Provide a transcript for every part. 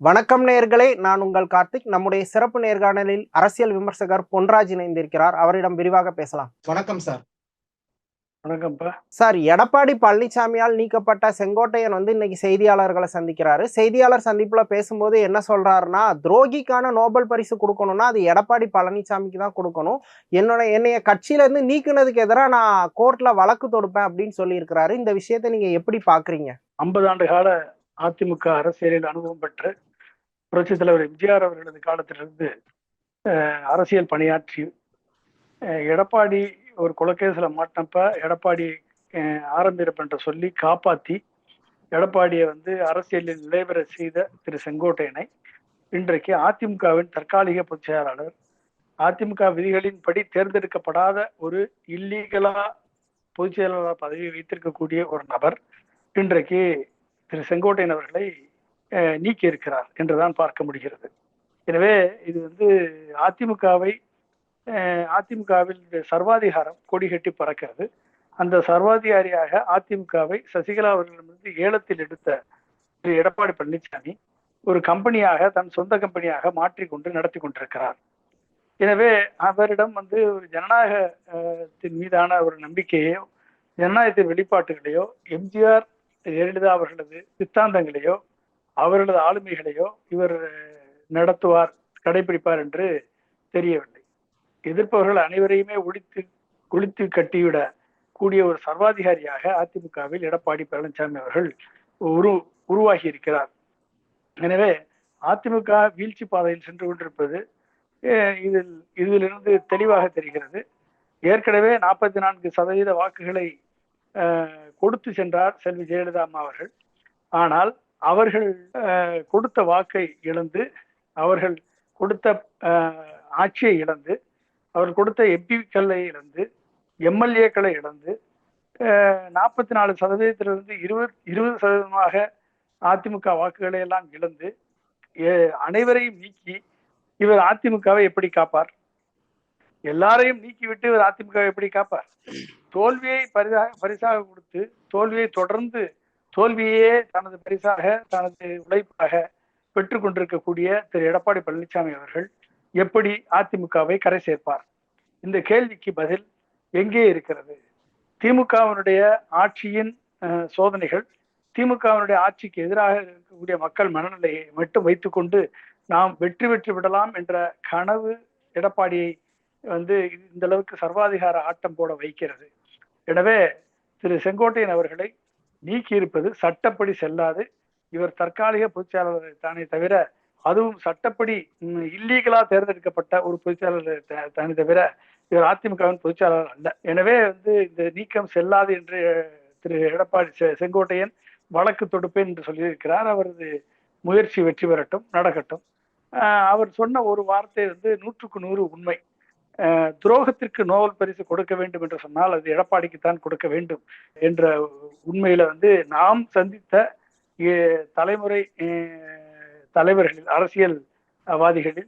வணக்கம் நேயர்களே, நான் உங்கள் கார்த்திக். நம்முடைய சிறப்பு நேர்காணலில் அரசியல் விமர்சகர் பொன்ராஜ் இணைந்திருக்கிறார். அவரிடம் விரிவாக பேசலாம். வணக்கம் சார். வணக்கம்ப்பா. சார், எடப்பாடி பழனிசாமியால் நீக்கப்பட்ட செங்கோட்டையன் இன்னைக்கு செய்தியாளர்களை சந்திக்கிறாரு. செய்தியாளர் சந்திப்புல பேசும்போது என்ன சொல்றாருன்னா, துரோகிக்கான நோபல் பரிசு கொடுக்கணும்னா அது எடப்பாடி பழனிசாமிக்கு தான் கொடுக்கணும். என்னைய கட்சியில இருந்து நீக்குனதுக்கு எதிராக நான் கோர்ட்ல வழக்கு தொடுப்பேன் அப்படின்னு சொல்லியிருக்கிறாரு. இந்த விஷயத்தை நீங்க எப்படி பாக்குறீங்க? 50 ஆண்டு கால அதிமுக அரசியலில் அனுபவம் பெற்று புரட்சித் தலைவர் எம்ஜிஆர் அவர்களது காலத்திலிருந்து அரசியல் பணியாற்றி எடப்பாடி ஒரு கொலைகேசில் மாட்டினப்ப எடப்பாடி ஆரம்பிப்பு என்று சொல்லி காப்பாற்றி எடப்பாடியை அரசியலில் நிலைபெற செய்த திரு செங்கோட்டையனை இன்றைக்கு அதிமுகவின் தற்காலிக பொதுச் செயலாளர், அதிமுக விதிகளின்படி தேர்ந்தெடுக்கப்படாத ஒரு இல்லீகலா பொதுச் செயலாளர் பதவியை வைத்திருக்கக்கூடிய ஒரு நபர் இன்றைக்கு திரு செங்கோட்டையன் அவர்களை நீக்கி இருக்கிறார் என்றுதான் பார்க்க முடிகிறது. எனவே இது அதிமுகவில் சர்வாதிகாரம் கொடி கட்டி பறக்கிறது. அந்த சர்வாதிகாரியாக அதிமுகவை சசிகலா அவர்களிடமிருந்து ஏலத்தில் எடுத்த திரு எடப்பாடி பழனிசாமி ஒரு கம்பெனியாக, தன் சொந்த கம்பெனியாக மாற்றிக்கொண்டு நடத்தி கொண்டிருக்கிறார். எனவே அவரிடம் ஒரு ஜனநாயகத்தின் மீதான ஒரு நம்பிக்கையோ, ஜனநாயகத்தின் வெளிப்பாட்டுகளையோ, எம்ஜிஆர் ஜெயலலிதா அவர்களது சித்தாந்தங்களையோ, அவர்களது ஆளுமைகளையோ இவர் நடத்துவார், கடைபிடிப்பார் என்று தெரியவில்லை. எதிர்ப்பவர்கள் அனைவரையுமே ஒழித்து கட்டிவிட கூடிய ஒரு சர்வாதிகாரியாக அதிமுகவில் எடப்பாடி பழனிசாமி அவர்கள் உருவாகி இருக்கிறார். எனவே அதிமுக வீழ்ச்சி பாதையில் சென்று கொண்டிருப்பது இதிலிருந்து தெளிவாக தெரிகிறது. ஏற்கனவே 44% வாக்குகளை கொடுத்து சென்றார் செல்வி ஜெயலலிதா அம்மா அவர்கள். ஆனால் அவர்கள் கொடுத்த வாக்கை இழந்து, அவர்கள் கொடுத்த ஆட்சியை இழந்து, அவர்கள் கொடுத்த எம்பிக்களை இழந்து, எம்எல்ஏக்களை இழந்து 44%-இருந்து 20% அதிமுக வாக்குகளை எல்லாம் இழந்து அனைவரையும் நீக்கி இவர் அதிமுகவை எப்படி காப்பார்? எல்லாரையும் நீக்கிவிட்டு இவர் அதிமுகவை எப்படி காப்பார்? தோல்வியை பரிசாக கொடுத்து, தோல்வியை தொடர்ந்து தோல்வியே தனது பரிசாக, தனது உழைப்பாக பெற்றுக் கொண்டிருக்கக்கூடிய திரு எடப்பாடி பழனிசாமி அவர்கள் எப்படி அதிமுகவை கரை சேர்ப்பார்? இந்த கேள்விக்கு பதில் எங்கே இருக்கிறது? திமுகவினுடைய ஆட்சியின் சோதனைகள், திமுகவினுடைய ஆட்சிக்கு எதிராக இருக்கக்கூடிய மக்கள் மனநிலையை மட்டும் வைத்துக்கொண்டு நாம் வெற்றி விடலாம் என்ற கனவு எடப்பாடியை இந்த அளவுக்கு சர்வாதிகார ஆட்டம் போட வைக்கிறது. எனவே திரு செங்கோட்டையன் அவர்களை நீக்கி இருப்பது சட்டப்படி செல்லாது. இவர் தற்காலிக பொதுச்செயலாளர் தானே தவிர, அதுவும் சட்டப்படி இல்லீகலா தேர்ந்தெடுக்கப்பட்ட ஒரு பொதுச்செயலாளர் தானே தவிர இவர் அதிமுகவின் பொதுச்செயலாளர் அல்ல. எனவே இந்த நீக்கம் செல்லாது என்று திரு எடப்பாடி செங்கோட்டையன் வழக்கு தொடுப்பேன் என்று சொல்லியிருக்கிறார். அவரது முயற்சி வெற்றி பெறட்டும், நடக்கட்டும். அவர் சொன்ன ஒரு வார்த்தை 100க்கு 100 உண்மை. துரோகத்திற்கு நோபல் பரிசு கொடுக்க வேண்டும் என்று சொன்னால் அது எடப்பாடிக்குத்தான் கொடுக்க வேண்டும் என்ற உண்மையில நாம் சந்தித்த தலைமுறை தலைவர்களில், அரசியல்வாதிகளில்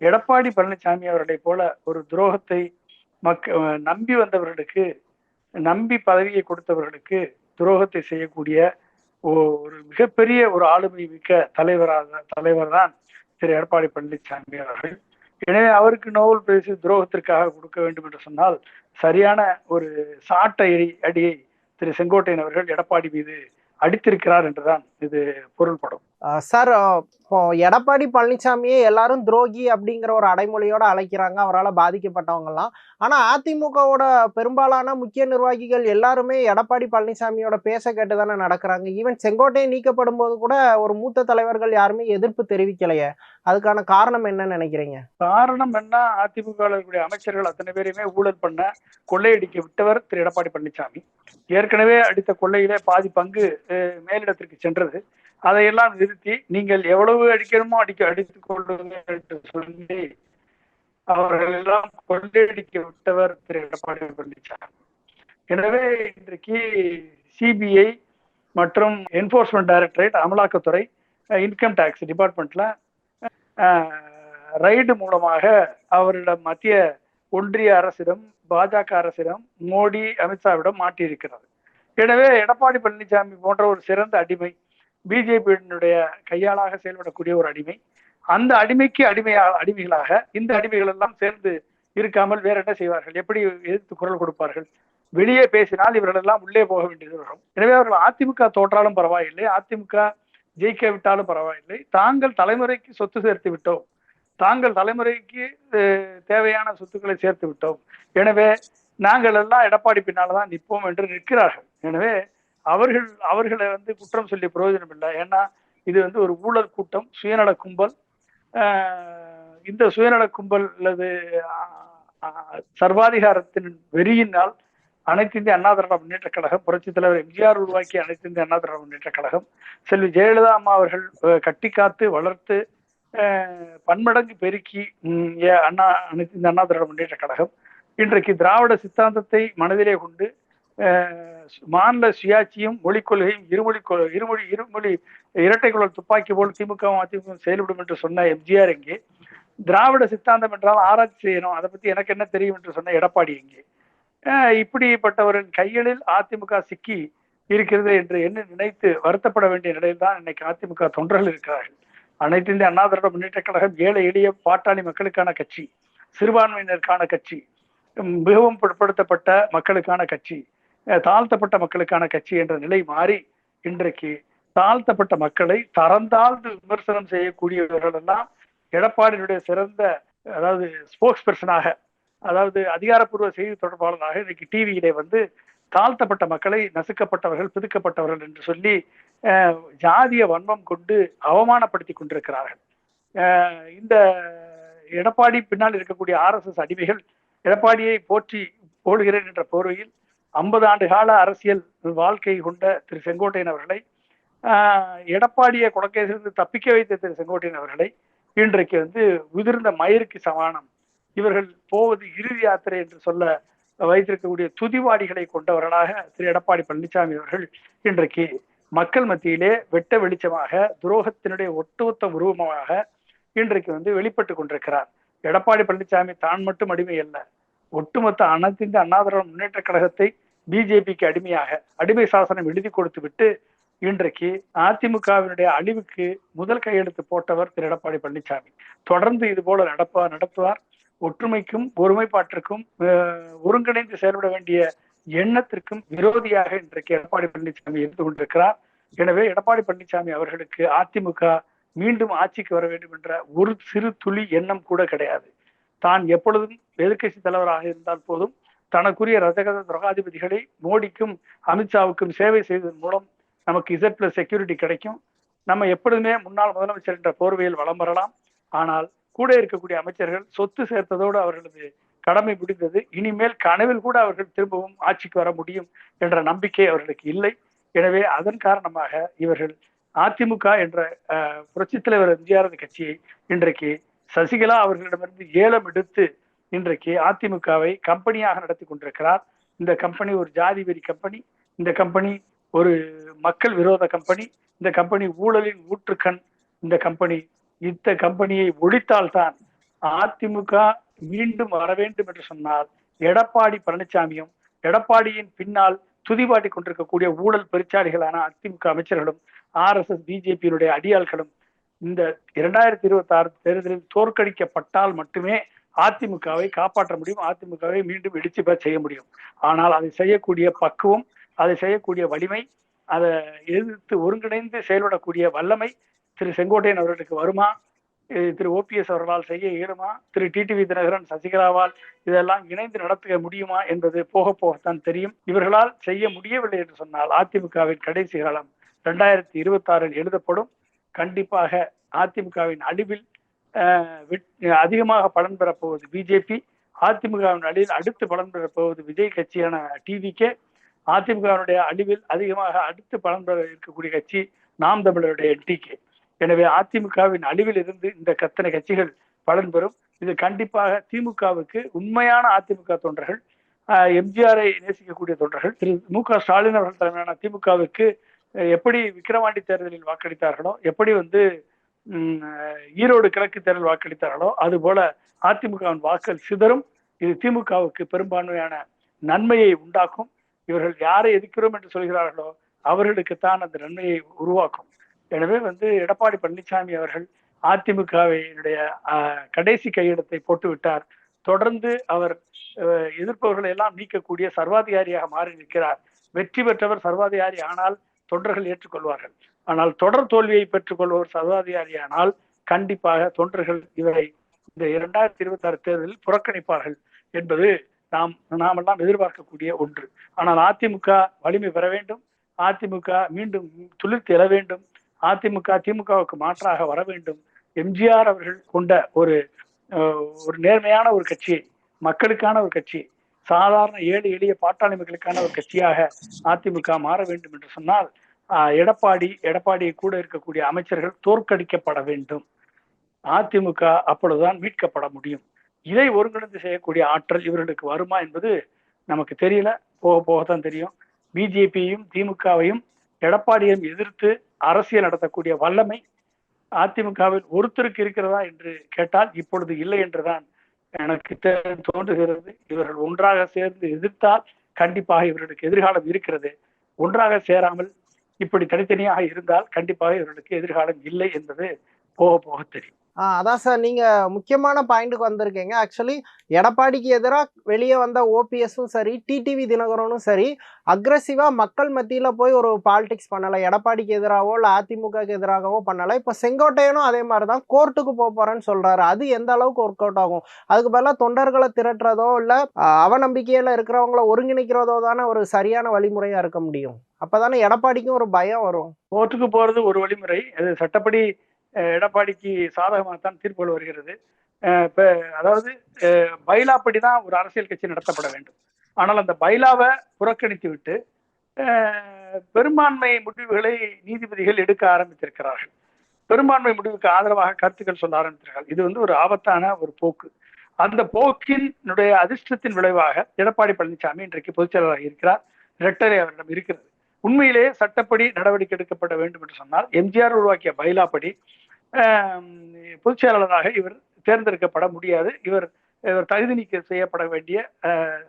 எடப்பாடி பழனிசாமி அவர்களை போல ஒரு துரோகத்தை நம்பி வந்தவர்களுக்கு, நம்பி பதவியை கொடுத்தவர்களுக்கு துரோகத்தை செய்யக்கூடிய ஒரு மிகப்பெரிய ஒரு ஆளுமை மிக்க தலைவர் தான் திரு எடப்பாடி பழனிசாமி அவர்கள். எனவே அவருக்கு நோபல் பரிசு துரோகத்திற்காக கொடுக்க வேண்டும் என்று சொன்னால் சரியான ஒரு சாட்டை அடியை திரு செங்கோட்டையன் அவர்கள் எடப்பாடி மீது அடித்திருக்கிறார் என்றுதான் இது பொருள்படும். சார், எடப்பாடி பழனிசாமியே எல்லாரும் துரோகி அப்படிங்கிற ஒரு அடைமொழியோட அழைக்கிறாங்க, அவரால் பாதிக்கப்பட்டவங்கலாம். ஆனா அதிமுகவோட பெரும்பாலான முக்கிய நிர்வாகிகள் எல்லாருமே எடப்பாடி பழனிசாமியோட பேச கேட்டுதானே நடக்கிறாங்க. ஈவன் செங்கோட்டையன் நீக்கப்படும் போது கூட ஒரு மூத்த தலைவர்கள் யாருமே எதிர்ப்பு தெரிவிக்கலையே. அதுக்கான காரணம் என்னன்னு நினைக்கிறீங்க? காரணம் என்ன? அதிமுக அமைச்சர்கள் அத்தனை பேரையுமே ஊழல் பண்ண, கொள்ளையடிக்க விட்டவர் திரு எடப்பாடி பழனிசாமி. ஏற்கனவே அடித்த கொள்ளையிலே பாதி பங்கு மேலிடத்திற்கு சென்றது. அதையெல்லாம் நிறுத்தி நீங்கள் எவ்வளவு அடிக்கணுமோ அடித்துக் கொள்ளுங்கள் என்று சொல்லி அவர்கள் எல்லாம் கொள்ளையடிக்க விட்டவர் திரு எடப்பாடி பழனிசாமி. எனவே இன்றைக்கு சிபிஐ மற்றும் என்போர்ஸ்மெண்ட் டைரக்டரேட், அமலாக்கத்துறை, இன்கம் டாக்ஸ் டிபார்ட்மெண்ட்ல ரைடு மூலமாக அவரிடம் மத்திய ஒன்றிய அரசிடம், பாஜக அரசிடம், மோடி, அமித்ஷாவிடம் மாட்டியிருக்கிறது. எனவே எடப்பாடி பழனிசாமி போன்ற ஒரு சிறந்த அடிமை, பிஜேபியினுடைய கையாளாக செயல்படக்கூடிய ஒரு அடிமை. அந்த அடிமைக்கு அடிமைகளாக இந்த அடிமைகள் எல்லாம் சேர்ந்து இருக்காமல் வேற என்ன செய்வார்கள்? எப்படி எதிர்த்து குரல் கொடுப்பார்கள்? வெளியே பேசினால் இவர்கள் எல்லாம் உள்ளே போக வேண்டியது வரும். எனவே அவர்கள் அதிமுக தோற்றாலும் பரவாயில்லை, அதிமுக ஜெயிக்க விட்டாலும் பரவாயில்லை, தாங்கள் தலைமுறைக்கு சொத்து சேர்த்து விட்டோம், தாங்கள் தலைமுறைக்கு தேவையான சொத்துக்களை சேர்த்து விட்டோம், எனவே நாங்கள் எல்லாம் எடப்பாடி பின்னால்தான் நிற்போம் என்று நிற்கிறார்கள். எனவே அவர்களை குற்றம் சொல்லி பிரயோஜனம் இல்லை. ஏன்னா இது ஒரு ஊழல் கூட்டம், சுயநல கும்பல். இந்த சுயநல கும்பல் அல்லது சர்வாதிகாரத்தின் வெறியினால் அனைத்து இந்திய அண்ணா திராவிட முன்னேற்ற கழகம், புரட்சி தலைவர் எம்ஜிஆர் உருவாக்கிய அனைத்து இந்திய அண்ணா திராவிட முன்னேற்ற கழகம், செல்வி ஜெயலலிதா அம்மா அவர்கள் கட்டி காத்து வளர்த்து பன்மடங்கு பெருக்கி அனைத்து இந்திய அண்ணா திராவிட முன்னேற்ற கழகம் இன்றைக்கு திராவிட சித்தாந்தத்தை மனதிலே கொண்டு மாநில சுயாட்சியும் மொழிக் கொள்கையும் இருமொழி இரட்டை குழல் துப்பாக்கி போல் திமுகவும் அதிமுகவும் செயல்படும் என்று சொன்ன எம்ஜிஆர் எங்கே? திராவிட சித்தாந்தம் என்றால் ஆராய்ச்சி செய்யணும், அதை பத்தி எனக்கு என்ன தெரியும் என்று சொன்ன எடப்பாடி எங்கே? இப்படிப்பட்டவரின் கைகளில் அதிமுக சிக்கி இருக்கிறது என்று என்ன நினைத்து வருத்தப்பட வேண்டிய நிலையில் தான் இன்னைக்கு அதிமுக தொண்டர்கள் இருக்கிறார்கள். அனைத்து இந்திய அண்ணா திராவிட முன்னேற்ற கழகம் ஏழை எளிய பாட்டாளி மக்களுக்கான கட்சி, சிறுபான்மையினருக்கான கட்சி, மிகவும் பிற்படுத்தப்பட்ட மக்களுக்கான கட்சி, தாழ்த்தப்பட்ட மக்களுக்கான கட்சி என்ற நிலை மாறி இன்றைக்கு தாழ்த்தப்பட்ட மக்களை தரந்தாழ்ந்து விமர்சனம் செய்யக்கூடியவர்கள் எல்லாம் எடப்பாடியினுடைய சிறந்த ஸ்போக்ஸ் பர்சனாக, அதிகாரப்பூர்வ செய்தி தொடர்பாளராக இன்னைக்கு டிவியிலே தாழ்த்தப்பட்ட மக்களை நசுக்கப்பட்டவர்கள், பிதுக்கப்பட்டவர்கள் என்று சொல்லி ஜாதிய வன்மம் கொண்டு அவமானப்படுத்தி கொண்டிருக்கிறார்கள். இந்த எடப்பாடி பின்னால் இருக்கக்கூடிய RSS அடிமைகள் எடப்பாடியை போற்றி போடுகிறேன் என்ற போர்வையில் 50 ஆண்டு கால அரசியல் வாழ்க்கை கொண்ட திரு செங்கோட்டையன் அவர்களை, எடப்பாடியை கொடக்கேசிலிருந்து தப்பிக்க வைத்த திரு செங்கோட்டையன் அவர்களை இன்றைக்கு உதிர்ந்த மயிருக்கு சமானம், இவர்கள் போவது இறுதி யாத்திரை என்று சொல்ல வைத்திருக்கக்கூடிய துதிவாடிகளை கொண்டவர்களாக திரு எடப்பாடி பழனிசாமி அவர்கள் இன்றைக்கு மக்கள் மத்தியிலே வெட்ட வெளிச்சமாக துரோகத்தினுடைய ஒட்டுமொத்த உருவமாக இன்றைக்கு வெளிப்பட்டு கொண்டிருக்கிறார். எடப்பாடி பழனிசாமி தான் மட்டும் அடிமை அல்ல, ஒட்டுமொத்த அனைத்து இந்திய அண்ணா திராவிட முன்னேற்ற கழகத்தை பிஜேபிக்கு அடிமையாக அடிமை சாசனம் எழுதி கொடுத்து விட்டு இன்றைக்கு அதிமுகவினுடைய அழிவுக்கு முதல் கையெழுத்து போட்டவர் திரு எடப்பாடி பழனிசாமி. தொடர்ந்து இது போல நடத்துவார். ஒற்றுமைக்கும் ஒருமைப்பாட்டிற்கும் ஒருங்கிணைந்து செயல்பட வேண்டிய எண்ணத்திற்கும் விரோதியாக இன்றைக்கு எடப்பாடி பழனிசாமி இருந்து கொண்டிருக்கிறார். எனவே எடப்பாடி பழனிசாமி அவர்களுக்கு அதிமுக மீண்டும் ஆட்சிக்கு வர வேண்டும் என்ற ஒரு சிறு துளி எண்ணம் கூட கிடையாது. தான் எப்பொழுதும் எதிர்கட்சி தலைவராக இருந்தால் போதும், தனக்குரிய ரஜகத துரகாதிபதிகளை மோடிக்கும் அமித்ஷாவுக்கும் சேவை செய்வதன் மூலம் நமக்கு Z+ செக்யூரிட்டி கிடைக்கும், நம்ம எப்பொழுதுமே முன்னாள் முதலமைச்சர் என்ற போர்வையில் வலம் வரலாம். ஆனால் கூட இருக்கக்கூடிய அமைச்சர்கள் சொத்து சேர்த்ததோடு அவர்களது கடமை முடிந்தது, இனிமேல் கனவில் கூட அவர்கள் திரும்பவும் ஆட்சிக்கு வர முடியும் என்ற நம்பிக்கை அவர்களுக்கு இல்லை. எனவே அதன் காரணமாக இவர்கள் அதிமுக என்ற புரட்சித் தலைவர் எம்ஜிஆர் கட்சியை இன்றைக்கு சசிகலா அவர்களிடமிருந்து ஏலம் எடுத்து இன்றைக்கு அதிமுகவை கம்பெனியாக நடத்தி கொண்டிருக்கிறார். இந்த கம்பெனி ஒரு ஜாதி வெறி கம்பெனி, இந்த கம்பெனி ஒரு மக்கள் விரோத கம்பெனி, இந்த கம்பெனி ஊழலின் ஊற்றுக்கண். இந்த கம்பெனியை ஒழித்தால்தான் அதிமுக மீண்டும் வர வேண்டும் என்று சொன்னால் எடப்பாடி பழனிசாமியும் எடப்பாடியின் பின்னால் துதிபாட்டி கொண்டிருக்கக்கூடிய ஊழல் பெருச்சாளிகளான அதிமுக அமைச்சர்களும் RSS பிஜேபியினுடைய அடியாள்களும் இந்த 2026 தேர்தலில் தோற்கடிக்கப்பட்டால் மட்டுமே அதிமுகவை காப்பாற்ற முடியும், அதிமுகவை மீண்டும் இடிச்சு செய்ய முடியும். ஆனால் அதை செய்யக்கூடிய பக்குவம், அதை செய்யக்கூடிய வலிமை, அதை எதிர்த்து ஒருங்கிணைந்து செயல்படக்கூடிய வல்லமை திரு செங்கோட்டையன் அவர்களுக்கு வருமா, திரு OPS அவர்களால் செய்ய இயலுமா, திரு டிடிவி தினகரன் சசிகலாவால் இதெல்லாம் இணைந்து நடத்த முடியுமா என்பது போக போகத்தான் தெரியும். இவர்களால் செய்ய முடியவில்லை என்று சொன்னால் அதிமுகவின் கடைசி காலம் 2026 எழுதப்படும். கண்டிப்பாக அதிமுகவின் அழிவில் அதிகமாக பலன் பெறப்போவது பிஜேபி, அதிமுகவின் அழிவில் அடுத்து பலன் பெறப்போவது விஜய் கட்சியான TVK, அதிமுகவினுடைய அழிவில் அதிகமாக அடுத்து பலன் பெற இருக்கக்கூடிய கட்சி நாம் தமிழருடைய NTK. எனவே அதிமுகவின் அழிவில் இருந்து இந்த கத்தனை கட்சிகள் பலன் பெறும். இது கண்டிப்பாக திமுகவுக்கு உண்மையான அதிமுக தொண்டர்கள், எம்ஜிஆரை நேசிக்கக்கூடிய தொண்டர்கள், திரு மு.க. ஸ்டாலின் அவர்கள் தலைமையிலான திமுகவுக்கு எப்படி விக்கிரவாண்டி தேர்தலில் வாக்களித்தார்களோ, எப்படி ஈரோடு கிழக்கு தேர்தல் வாக்களித்தார்களோ, அது போல அதிமுகவின் வாக்கள் சிதறும். இது திமுகவுக்கு பெரும்பான்மையான நன்மையை உண்டாக்கும். இவர்கள் யாரை எதிர்க்கிறோம் என்று சொல்கிறார்களோ அவர்களுக்குத்தான் அந்த நன்மையை உருவாக்கும். எனவே எடப்பாடி பழனிசாமி அவர்கள் அதிமுகவினுடைய கடைசி கையெழுத்தை போட்டு விட்டார். தொடர்ந்து அவர் எதிர்ப்பவர்களை எல்லாம் நீக்கக்கூடிய சர்வாதிகாரியாக மாறி நிற்கிறார். வெற்றி பெற்றவர் சர்வாதிகாரி ஆனால் தொண்டர்கள் ஏற்றுக்கொள்வார்கள். ஆனால் தொடர் தோல்வியை பெற்றுக் கொள்பவர் சர்வாதிகாரி ஆனால் கண்டிப்பாக தொண்டர்கள் இவரை இந்த 2026 தேர்தலில் புறக்கணிப்பார்கள் என்பது நாமெல்லாம் எதிர்பார்க்கக்கூடிய ஒன்று. ஆனால் அதிமுக வலிமை பெற வேண்டும், அதிமுக மீண்டும் துளிர்த்து எழ வேண்டும், அதிமுக திமுகவுக்கு மாற்றாக வர வேண்டும். எம்ஜிஆர் அவர்கள் கொண்ட ஒரு நேர்மையான ஒரு கட்சியை, மக்களுக்கான ஒரு கட்சி, சாதாரண ஏழை எளிய பாட்டாளி மக்களுக்கான ஒரு கட்சியாக அதிமுக மாற வேண்டும் என்று சொன்னால் எடப்பாடி கூட இருக்கக்கூடிய அமைச்சர்கள் தோற்கடிக்கப்பட வேண்டும். அதிமுக அப்பொழுதுதான் மீட்கப்பட முடியும். இதை ஒருங்கிணைந்து செய்யக்கூடிய ஆற்றல் இவர்களுக்கு வருமா என்பது நமக்கு தெரியல, போக போகத்தான் தெரியும். பிஜேபியையும் திமுகவையும் எடப்பாடியையும் எதிர்த்து அரசியல் நடத்தக்கூடிய வல்லமை அதிமுகவில் ஒருத்தருக்கு இருக்கிறதா என்று கேட்டால் இப்பொழுது இல்லை என்றுதான் எனக்கு தோன்றுகிறது. இவர்கள் ஒன்றாக சேர்ந்து எதிர்த்தால் கண்டிப்பாக இவர்களுக்கு எதிர்காலம் இருக்கிறது. ஒன்றாக சேராமல் இப்படி தனித்தனியாக இருந்தால் கண்டிப்பாக இவர்களுக்கு எதிர்காலம் இல்லை என்பது போக போக தெரியும். அதான் சார், நீங்க முக்கியமான பாயிண்ட்டுக்கு வந்திருக்கீங்க. ஆக்சுவலி எடப்பாடிக்கு எதிராக வெளியே வந்த ஓபிஎஸும் சரி, டிடிவி தினகரனும் சரி, அக்ரெசிவா மக்கள் மத்தியில போய் ஒரு பாலிடிக்ஸ் பண்ணலை. எடப்பாடிக்கு எதிராகவோ இல்லை அதிமுகக்கு எதிராகவோ பண்ணலை. இப்போ செங்கோட்டையனும் அதே மாதிரி தான் கோர்ட்டுக்கு போறேன்னு சொல்றாரு. அது எந்த அளவுக்கு ஒர்க் அவுட் ஆகும்? அதுக்கு பதிலாக தொண்டர்களை திரட்டுறதோ இல்லை அவநம்பிக்கையில இருக்கிறவங்கள ஒருங்கிணைக்கிறதோ தானே ஒரு சரியான வழிமுறையா இருக்க முடியும். அப்பதானே எடப்பாடிக்கும் ஒரு பயம் வரும். கோர்ட்டுக்கு போறது ஒரு வழிமுறை, அது சட்டப்படி எடப்பாடிக்கு சாதகமாகத்தான் தீர்ப்புகள் வருகிறது. அதாவது பைலாப்படிதான் ஒரு அரசியல் கட்சி நடத்தப்பட வேண்டும். ஆனால் அந்த பைலாவை புறக்கணித்து விட்டு பெரும்பான்மை முடிவுகளை நீதிபதிகள் எடுக்க ஆரம்பித்திருக்கிறார்கள். பெரும்பான்மை முடிவுக்கு ஆதரவாக கருத்துக்கள் சொல்ல ஆரம்பித்திருக்கிறார்கள். இது ஒரு ஆபத்தான ஒரு போக்கு. அந்த போக்கினுடைய அதிர்ஷ்டத்தின் விளைவாக எடப்பாடி பழனிசாமி இன்றைக்கு பொதுச்செயலாளராக இருக்கிறார். இரட்டரை அவரிடம் இருக்கிறது. உண்மையிலேயே சட்டப்படி நடவடிக்கை எடுக்கப்பட வேண்டும் என்று சொன்னால் எம்ஜிஆர் உருவாக்கிய பைலாப்படி பொதுச் செயலாளராக இவர் தேர்ந்தெடுக்கப்பட முடியாது. இவர் தகுதி நீக்கம் செய்யப்பட வேண்டிய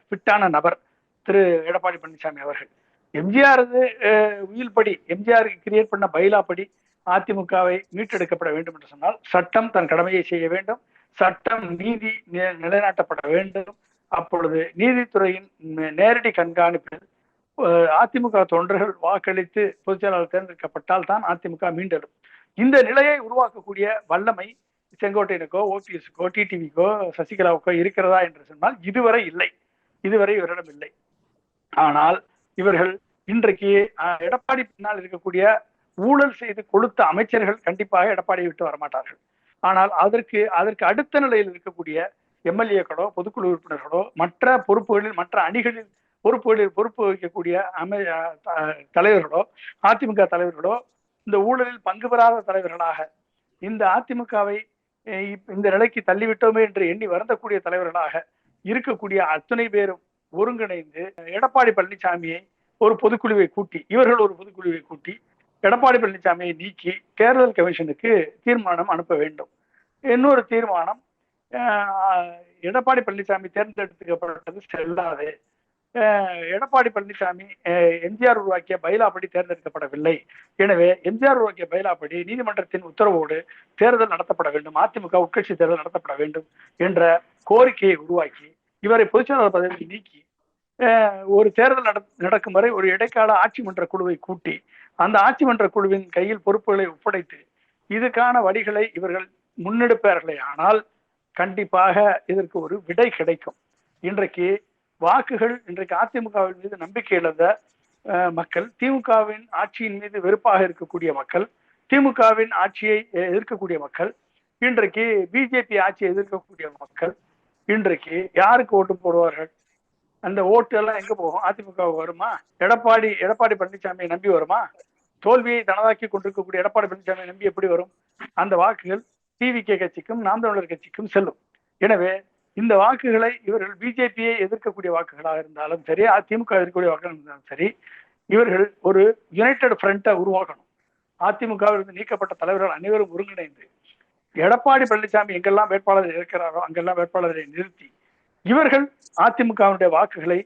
ஃபிட்டான நபர் திரு எடப்பாடி பழனிசாமி அவர்கள். எம்ஜிஆர் உயில்படி எம்ஜிஆர் கிரியேட் பண்ண பைலாப்படி அதிமுகவை மீட்டெடுக்கப்பட வேண்டும் என்று சொன்னால் சட்டம் தன் கடமையை செய்ய வேண்டும், சட்டம் நீதி நிலைநாட்டப்பட வேண்டும். அப்பொழுது நீதித்துறையின் நேரடி கண்காணிப்பில் அதிமுக தொண்டர்கள் வாக்களித்து பொதுச் செயலாளர் தேர்ந்தெடுக்கப்பட்டால் தான் அதிமுக மீண்டெழும். இந்த நிலையை உருவாக்கக்கூடிய வல்லமை செங்கோட்டையனுக்கோ ஓபிஎஸ்க்கோ டிடிவிக்கோ சசிகலாவுக்கோ இருக்கிறதா என்று சொன்னால் இதுவரை இல்லை, இதுவரை இவரிடம் இல்லை. ஆனால் இவர்கள் இன்றைக்கு எடப்பாடி பின்னால் இருக்கக்கூடிய ஊழல் செய்து கொளுத்த அமைச்சர்கள் கண்டிப்பாக எடப்பாடியை விட்டு வரமாட்டார்கள். ஆனால் அதற்கு அடுத்த நிலையில் இருக்கக்கூடிய எம்எல்ஏக்களோ பொதுக்குழு உறுப்பினர்களோ மற்ற பொறுப்புகளில் மற்ற அணிகளில் பொறுப்பு வகிக்கக்கூடிய தலைவர்களோ அதிமுக தலைவர்களோ இந்த ஊழலில் பங்கு பெறாத தலைவர்களாக இந்த அதிமுகவை இந்த நிலைக்கு தள்ளிவிட்டோமே என்று எண்ணி வருந்தக்கூடிய தலைவர்களாக இருக்கக்கூடிய அத்தனை பேரும் ஒருங்கிணைந்து எடப்பாடி பழனிசாமியை ஒரு பொதுக்குழுவை கூட்டி எடப்பாடி பழனிசாமியை நீக்கி தேர்தல் கமிஷனுக்கு தீர்மானம் அனுப்ப வேண்டும். இன்னொரு தீர்மானம், எடப்பாடி பழனிசாமி தேர்ந்தெடுக்கப்பட்டது செல்லாது, எடப்பாடி பழனிசாமி எம்ஜிஆர் உருவாக்கிய பைலாப்படி தேர்ந்தெடுக்கப்படவில்லை, எனவே எம்ஜிஆர் உருவாக்கிய பைலாப்படி நீதிமன்றத்தின் உத்தரவோடு தேர்தல் நடத்தப்பட வேண்டும், அதிமுக உட்கட்சி தேர்தல் நடத்தப்பட வேண்டும் என்ற கோரிக்கையை உருவாக்கி இவரை பொதுச்செயலாளர் பதவியில் நீக்கி ஒரு தேர்தல் நடக்கும் வரை ஒரு இடைக்கால ஆட்சி மன்ற குழுவை கூட்டி அந்த ஆட்சி மன்ற குழுவின் கையில் பொறுப்புகளை ஒப்படைத்து இதுக்கான வழிகளை இவர்கள் முன்னெடுப்பார்களே ஆனால் கண்டிப்பாக இதற்கு ஒரு விடை கிடைக்கும். இன்றைக்கு வாக்குகள் அதிமுகவின் மீது நம்பிக்கை இழந்த மக்கள், திமுகவின் ஆட்சியின் மீது வெறுப்பாக இருக்கக்கூடிய மக்கள், திமுகவின் ஆட்சியை எதிர்க்கக்கூடிய மக்கள், இன்றைக்கு பிஜேபி ஆட்சியை எதிர்க்கக்கூடிய மக்கள் இன்றைக்கு யாருக்கு ஓட்டு போடுவார்கள்? அந்த ஓட்டு எல்லாம் எங்க போகும்? அதிமுக வருமா? எடப்பாடி பழனிசாமியை நம்பி வருமா? தோல்வியை தனதாக்கி கொண்டிருக்கக்கூடிய எடப்பாடி பழனிசாமியை நம்பி எப்படி வரும்? அந்த வாக்குகள் டிவிகே கட்சிக்கும் நாம் தமிழர் கட்சிக்கும் செல்லும். எனவே இந்த வாக்குகளை இவர்கள் பிஜேபியை எதிர்க்கக்கூடிய வாக்குகளாக இருந்தாலும் சரி, அதிமுக எதிர்க்கக்கூடிய வாக்குகள் இருந்தாலும் சரி, இவர்கள் ஒரு யுனைடெட் ஃப்ரண்ட்டை உருவாக்கணும். அதிமுகவிலிருந்து நீக்கப்பட்ட தலைவர்கள் அனைவரும் ஒருங்கிணைந்து எடப்பாடி பழனிசாமி எங்கெல்லாம் வேட்பாளர் இருக்கிறாரோ அங்கெல்லாம் வேட்பாளரை நிறுத்தி இவர்கள் அதிமுகவினுடைய வாக்குகளை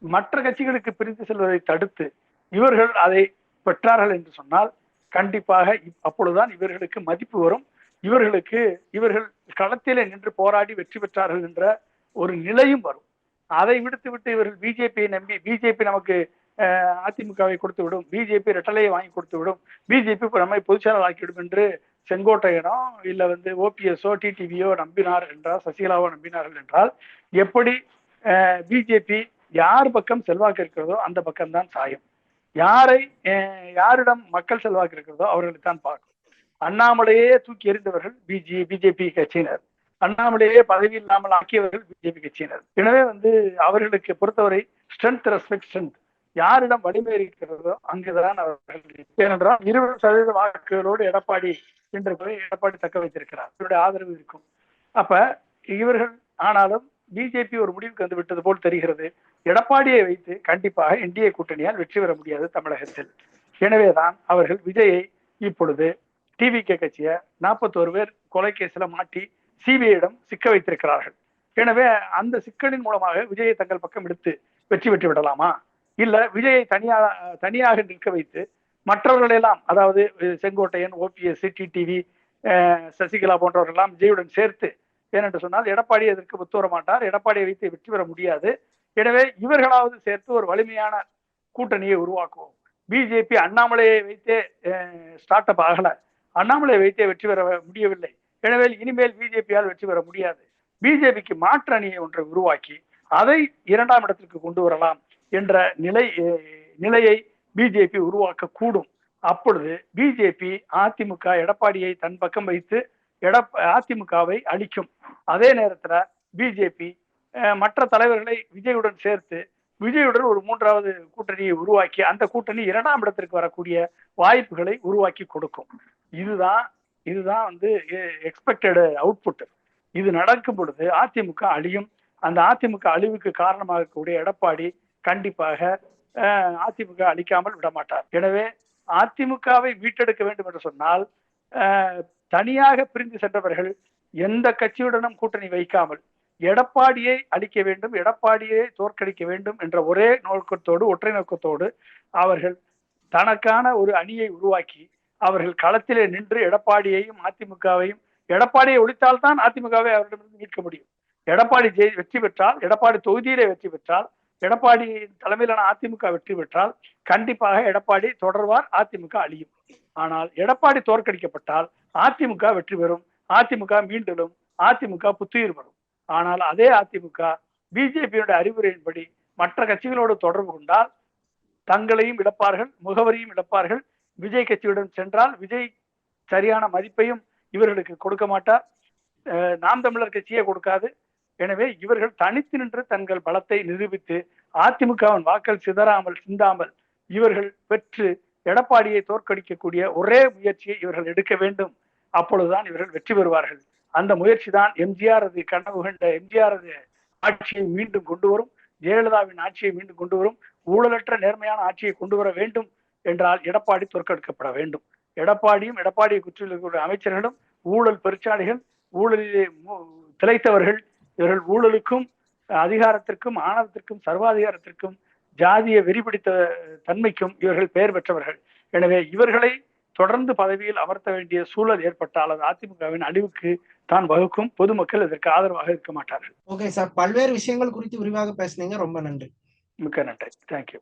மற்ற கட்சிகளுக்கு பிரித்து செல்வதை தடுத்து இவர்கள் அதை பெற்றார்கள் என்று சொன்னால் கண்டிப்பாக அப்பொழுதுதான் இவர்களுக்கு மதிப்பு வரும். இவர்கள் களத்திலே நின்று போராடி வெற்றி பெற்றார்கள் என்ற ஒரு நிலையும் வரும். அதை விடுத்து இவர்கள் பிஜேபியை நம்பி, பிஜேபி நமக்கு அதிமுகவை கொடுத்து விடும், பிஜேபி ரெட்டலையை வாங்கி கொடுத்து விடும், பிஜேபி நம்மை பொதுச்செயலாளர் ஆக்கிவிடும் என்று செங்கோட்டையனோ இல்ல ஓபிஎஸ்ஓ டிடிவியோ நம்பினார் என்றால், சசிகலாவோ நம்பினார்கள் என்றால், எப்படி பிஜேபி யார் பக்கம் செல்வாக்கு இருக்கிறதோ அந்த பக்கம்தான் சாயும். யாரிடம் மக்கள் செல்வாக்கு இருக்கிறதோ அவர்களுக்கு தான் பார்க்கும். அண்ணாமலையே தூக்கி எறிந்தவர்கள் பிஜேபி கட்சியினர், அண்ணாமலையே பதவி இல்லாமல் ஆக்கியவர்கள் பிஜேபி கட்சியினர். எனவே அவர்களுக்கு பொறுத்தவரை ஸ்ட்ரென்த் ரெஸ்பெக்ட் ஸ்ட்ரென்த், யாரிடம் வலிமை இருக்கிறதோ அங்குதான் அவர்கள். ஏனென்றால் 20% வாக்குகளோடு எடப்பாடி இன்று போய் எடப்பாடி தக்க வைத்திருக்கிறார், இவருடைய ஆதரவு இருக்கும். அப்ப இவர்கள் ஆனாலும் பிஜேபி ஒரு முடிவுக்கு வந்து விட்டது போல் தெரிகிறது. எடப்பாடியை வைத்து கண்டிப்பாக என்டிஏ கூட்டணியால் வெற்றி பெற முடியாது தமிழகத்தில். எனவேதான் அவர்கள் விஜயை இப்பொழுது டிவிகே கட்சியை 41 பேர் கொலை கேஸ்ல மாட்டி சிபிஐயிடம் சிக்க வைத்திருக்கிறார்கள். எனவே அந்த சிக்கலின் மூலமாக விஜயை தங்கள் பக்கம் எடுத்து வெற்றி பெற்று விடலாமா, இல்ல விஜயை தனியாக நிற்க வைத்து மற்றவர்களெல்லாம், அதாவது செங்கோட்டையன், ஓபிஎஸ், டிடிவி, சசிகலா போன்றவர்களெல்லாம் விஜயுடன் சேர்த்து, ஏனென்று சொன்னால் எடப்பாடி அதற்கு ஒத்து வர மாட்டார், எடப்பாடியை வைத்து வெற்றி பெற முடியாது. எனவே இவர்களாவது சேர்த்து ஒரு வலிமையான கூட்டணியை உருவாக்குவோம். பிஜேபி அண்ணாமலையை வைத்தே ஸ்டார்ட் அப் ஆகல, அண்ணாமலையை வைத்தே வெற்றி பெற முடியவில்லை. எனவே இனிமேல் பிஜேபியால் வெற்றி பெற முடியாது. பிஜேபிக்கு மாற்று அணியை ஒன்றை உருவாக்கி அதை 2ஆம் இடத்திற்கு கொண்டு வரலாம் என்ற நிலையை பிஜேபி உருவாக்க கூடும். அப்பொழுது பிஜேபி அதிமுக எடப்பாடியை தன் பக்கம் வைத்து அதிமுகவை அழிக்கும். அதே நேரத்துல பிஜேபி மற்ற தலைவர்களை விஜயுடன் சேர்த்து விஜயுடன் ஒரு 3வது கூட்டணியை உருவாக்கி அந்த கூட்டணி 2ஆம் இடத்திற்கு வரக்கூடிய வாய்ப்புகளை உருவாக்கி கொடுக்கும். இதுதான் எக்ஸ்பெக்டட் அவுட்புட். இது நடக்கும் பொழுது அதிமுக அழியும். அந்த அதிமுக அழிவுக்கு காரணமாக இருக்கக்கூடிய எடப்பாடி கண்டிப்பாக அதிமுக அழிக்காமல் விடமாட்டார். எனவே அதிமுகவை மீட்டெடுக்க வேண்டும் என்று சொன்னால் தனியாக பிரிந்து சென்றவர்கள் எந்த கட்சியுடனும் கூட்டணி வைக்காமல் எடப்பாடியை அழிக்க வேண்டும், எடப்பாடியை தோற்கடிக்க வேண்டும் என்ற ஒரே நோக்கத்தோடு, ஒற்றை நோக்கத்தோடு அவர்கள் தனக்கான ஒரு அணியை உருவாக்கி அவர்கள் களத்திலே நின்று எடப்பாடியையும் அதிமுகவையும், எடப்பாடியை ஒழித்தால்தான் அதிமுகவை அவரிடமிருந்து மீட்க முடியும். எடப்பாடி வெற்றி பெற்றால், எடப்பாடி தொகுதியிலே வெற்றி பெற்றால், எடப்பாடி தலைமையிலான அதிமுக வெற்றி பெற்றால் கண்டிப்பாக எடப்பாடி தொடர்வார், அதிமுக அழியும். ஆனால் எடப்பாடி தோற்கடிக்கப்பட்டால் அதிமுக வெற்றி பெறும், அதிமுக மீண்டும், அதிமுக புத்துயிர் வரும். ஆனால் அதே அதிமுக பிஜேபியுடைய அறிவுரையின்படி மற்ற கட்சிகளோடு தொடர்பு கொண்டால் தங்களையும் இழப்பார்கள், முகவரியும் இழப்பார்கள். விஜய் கட்சியுடன் சென்றால் விஜய் சரியான மதிப்பையும் இவர்களுக்கு கொடுக்க மாட்டார், நாம் தமிழர் கட்சியே கொடுக்காது. எனவே இவர்கள் தனித்து நின்று தங்கள் பலத்தை நிரூபித்து அதிமுகவின் வாக்கள் சிந்தாமல் இவர்கள் பெற்று எடப்பாடியை தோற்கடிக்கக்கூடிய ஒரே முயற்சியை இவர்கள் எடுக்க வேண்டும். அப்பொழுதுதான் இவர்கள் வெற்றி பெறுவார்கள். அந்த முயற்சி தான் எம்ஜிஆர் கனவு கண்ட எம்ஜிஆர் ஆட்சியை மீண்டும் கொண்டு வரும், ஜெயலலிதாவின் ஆட்சியை மீண்டும் கொண்டு வரும், ஊழலற்ற நேர்மையான ஆட்சியை கொண்டு வர வேண்டும். என்றால் எடப்பாடி தோற்கடிக்கப்பட வேண்டும். எடப்பாடியும் எடப்பாடியை குற்றியிருக்கக்கூடிய அமைச்சர்களும் ஊழல் பெருச்சாளிகள், ஊழலிலே திளைத்தவர்கள். இவர்கள் ஊழலுக்கும் அதிகாரத்திற்கும் ஆணவத்திற்கும் சர்வாதிகாரத்திற்கும் ஜாதிய வெறிபிடித்த தன்மைக்கும் இவர்கள் பெயர் பெற்றவர்கள். எனவே இவர்களை தொடர்ந்து பதவியில் அமர்த்த வேண்டிய சூழல் ஏற்பட்டால் அது அதிமுகவின் அழிவுக்கு தான் வகுக்கும். பொதுமக்கள் இதற்கு ஆதரவாக இருக்க மாட்டார்கள். ஓகே சார், பல்வேறு விஷயங்கள் குறித்து விரிவாக பேசுனீங்க. ரொம்ப நன்றி. மிக்க நன்றி. தேங்க்யூ.